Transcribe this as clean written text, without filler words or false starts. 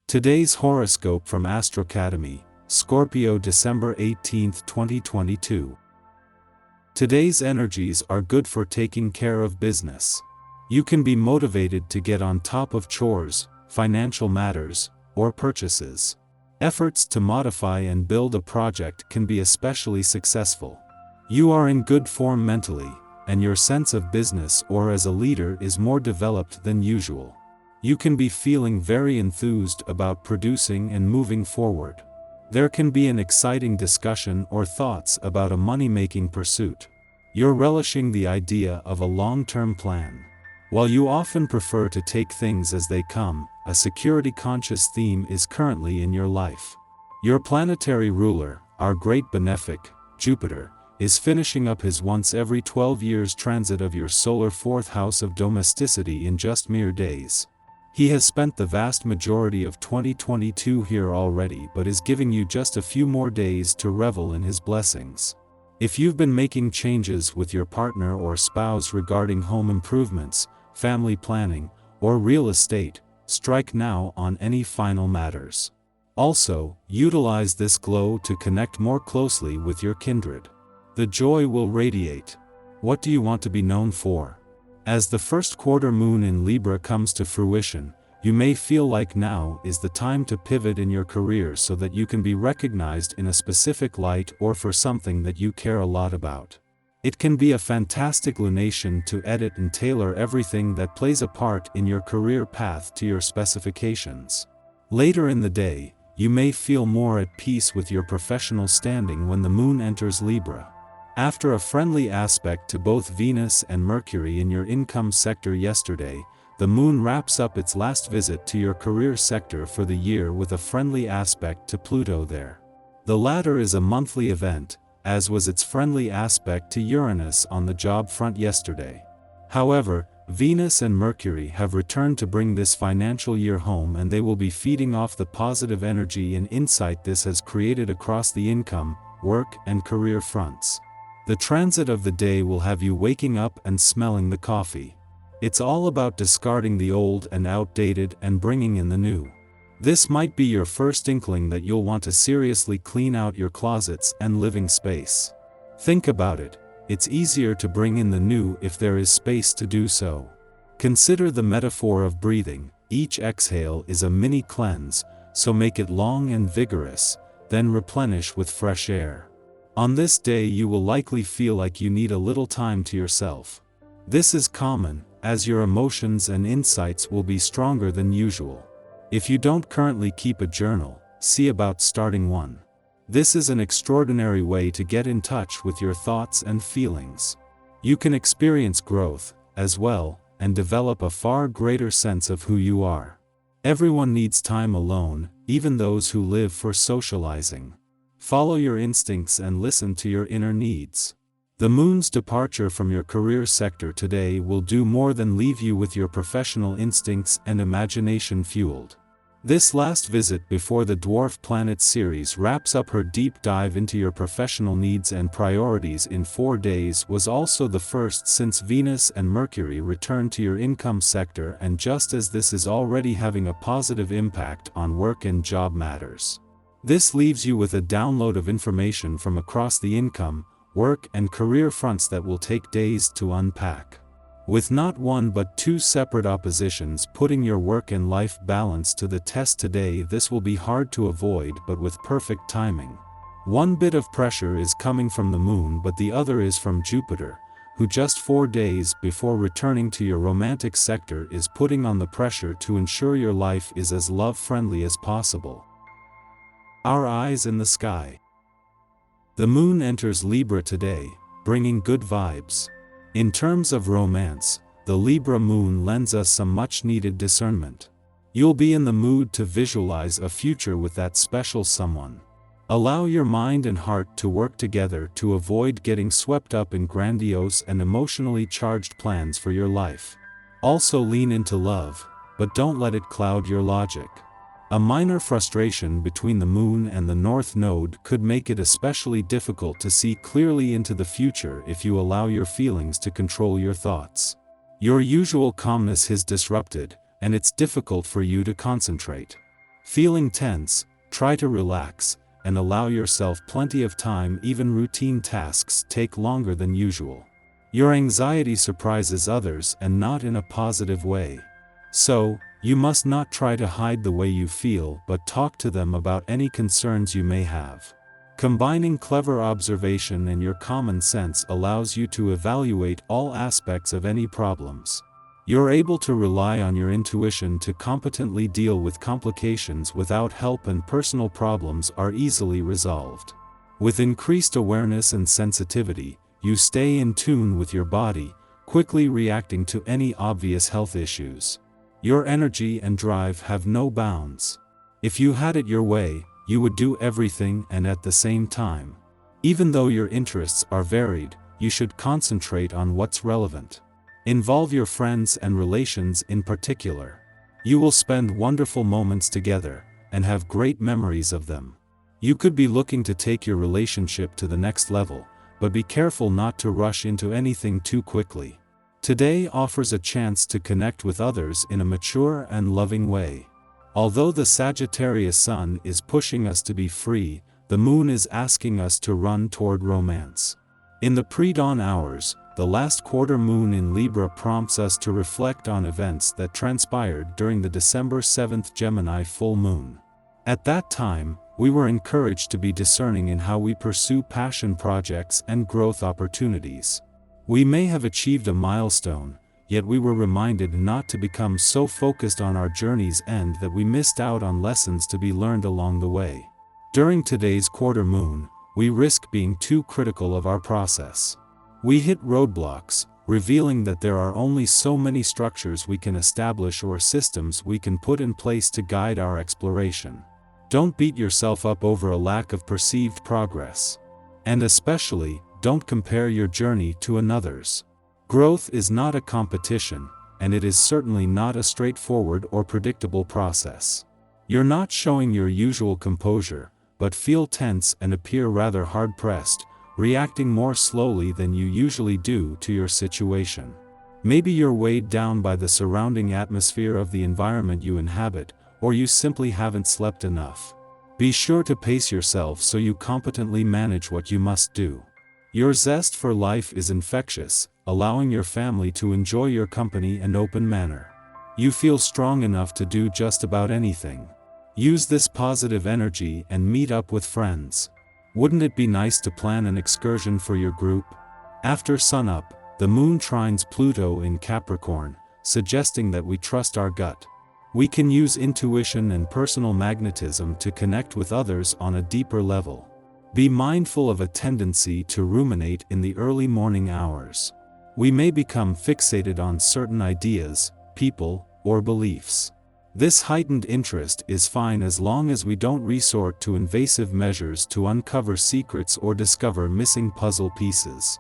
Today's horoscope from Astrocademy, Scorpio December 18, 2022. Today's energies are good for taking care of business. You can be motivated to get on top of chores, financial matters, or purchases. Efforts to modify and build a project can be especially successful. You are in good form mentally, and your sense of business or as a leader is more developed than usual. You can be feeling very enthused about producing and moving forward. There can be an exciting discussion or thoughts about a money-making pursuit. You're relishing the idea of a long-term plan. While you often prefer to take things as they come, a security-conscious theme is currently in your life. Your planetary ruler, our great benefic, Jupiter, is finishing up his once every 12 years transit of your solar fourth house of domesticity in just mere days. He has spent the vast majority of 2022 here already but is giving you just a few more days to revel in his blessings. If you've been making changes with your partner or spouse regarding home improvements, family planning, or real estate, strike now on any final matters. Also, utilize this glow to connect more closely with your kindred. The joy will radiate. What do you want to be known for? As the first quarter moon in Libra comes to fruition, you may feel like now is the time to pivot in your career so that you can be recognized in a specific light or for something that you care a lot about. It can be a fantastic lunation to edit and tailor everything that plays a part in your career path to your specifications. Later in the day, you may feel more at peace with your professional standing when the moon enters Libra. After a friendly aspect to both Venus and Mercury in your income sector yesterday, the moon wraps up its last visit to your career sector for the year with a friendly aspect to Pluto there. The latter is a monthly event, as was its friendly aspect to Uranus on the job front yesterday. However, Venus and Mercury have returned to bring this financial year home, and they will be feeding off the positive energy and insight this has created across the income, work, and career fronts. The transit of the day will have you waking up and smelling the coffee. It's all about discarding the old and outdated and bringing in the new. This might be your first inkling that you'll want to seriously clean out your closets and living space. Think about it, it's easier to bring in the new if there is space to do so. Consider the metaphor of breathing. Each exhale is a mini cleanse, so make it long and vigorous, then replenish with fresh air. On this day you will likely feel like you need a little time to yourself. This is common, as your emotions and insights will be stronger than usual. If you don't currently keep a journal, see about starting one. This is an extraordinary way to get in touch with your thoughts and feelings. You can experience growth, as well, and develop a far greater sense of who you are. Everyone needs time alone, even those who live for socializing. Follow your instincts and listen to your inner needs. The moon's departure from your career sector today will do more than leave you with your professional instincts and imagination fueled. This last visit before the dwarf planet Ceres wraps up her deep dive into your professional needs and priorities in 4 days was also the first since Venus and Mercury returned to your income sector, and just as this is already having a positive impact on work and job matters. This leaves you with a download of information from across the income, work, and career fronts that will take days to unpack. With not one but two separate oppositions putting your work and life balance to the test today, this will be hard to avoid but with perfect timing. One bit of pressure is coming from the moon, but the other is from Jupiter, who just 4 days before returning to your romantic sector is putting on the pressure to ensure your life is as love-friendly as possible. Our eyes in the sky. The moon enters Libra today, bringing good vibes. In terms of romance, the Libra moon lends us some much-needed discernment. You'll be in the mood to visualize a future with that special someone. Allow your mind and heart to work together to avoid getting swept up in grandiose and emotionally charged plans for your life. Also lean into love, but don't let it cloud your logic. A minor frustration between the moon and the north node could make it especially difficult to see clearly into the future if you allow your feelings to control your thoughts. Your usual calmness is disrupted, and it's difficult for you to concentrate. Feeling tense, try to relax, and allow yourself plenty of time. Even routine tasks take longer than usual. Your anxiety surprises others and not in a positive way. So, you must not try to hide the way you feel but talk to them about any concerns you may have. Combining clever observation and your common sense allows you to evaluate all aspects of any problems. You're able to rely on your intuition to competently deal with complications without help, and personal problems are easily resolved. With increased awareness and sensitivity, you stay in tune with your body, quickly reacting to any obvious health issues. Your energy and drive have no bounds. If you had it your way, you would do everything and at the same time. Even though your interests are varied, you should concentrate on what's relevant. Involve your friends and relations in particular. You will spend wonderful moments together, and have great memories of them. You could be looking to take your relationship to the next level, but be careful not to rush into anything too quickly. Today offers a chance to connect with others in a mature and loving way. Although the Sagittarius sun is pushing us to be free, the moon is asking us to run toward romance. In the pre-dawn hours, the last quarter moon in Libra prompts us to reflect on events that transpired during the December 7th Gemini full moon. At that time, we were encouraged to be discerning in how we pursue passion projects and growth opportunities. We may have achieved a milestone, yet we were reminded not to become so focused on our journey's end that we missed out on lessons to be learned along the way. During today's quarter moon, we risk being too critical of our process. We hit roadblocks, revealing that there are only so many structures we can establish or systems we can put in place to guide our exploration. Don't beat yourself up over a lack of perceived progress. And especially, don't compare your journey to another's. Growth is not a competition, and it is certainly not a straightforward or predictable process. You're not showing your usual composure, but feel tense and appear rather hard-pressed, reacting more slowly than you usually do to your situation. Maybe you're weighed down by the surrounding atmosphere of the environment you inhabit, or you simply haven't slept enough. Be sure to pace yourself so you competently manage what you must do. Your zest for life is infectious, allowing your family to enjoy your company and open manner. You feel strong enough to do just about anything. Use this positive energy and meet up with friends. Wouldn't it be nice to plan an excursion for your group? After sunup, the moon trines Pluto in Capricorn, suggesting that we trust our gut. We can use intuition and personal magnetism to connect with others on a deeper level. Be mindful of a tendency to ruminate in the early morning hours. We may become fixated on certain ideas, people, or beliefs. This heightened interest is fine as long as we don't resort to invasive measures to uncover secrets or discover missing puzzle pieces.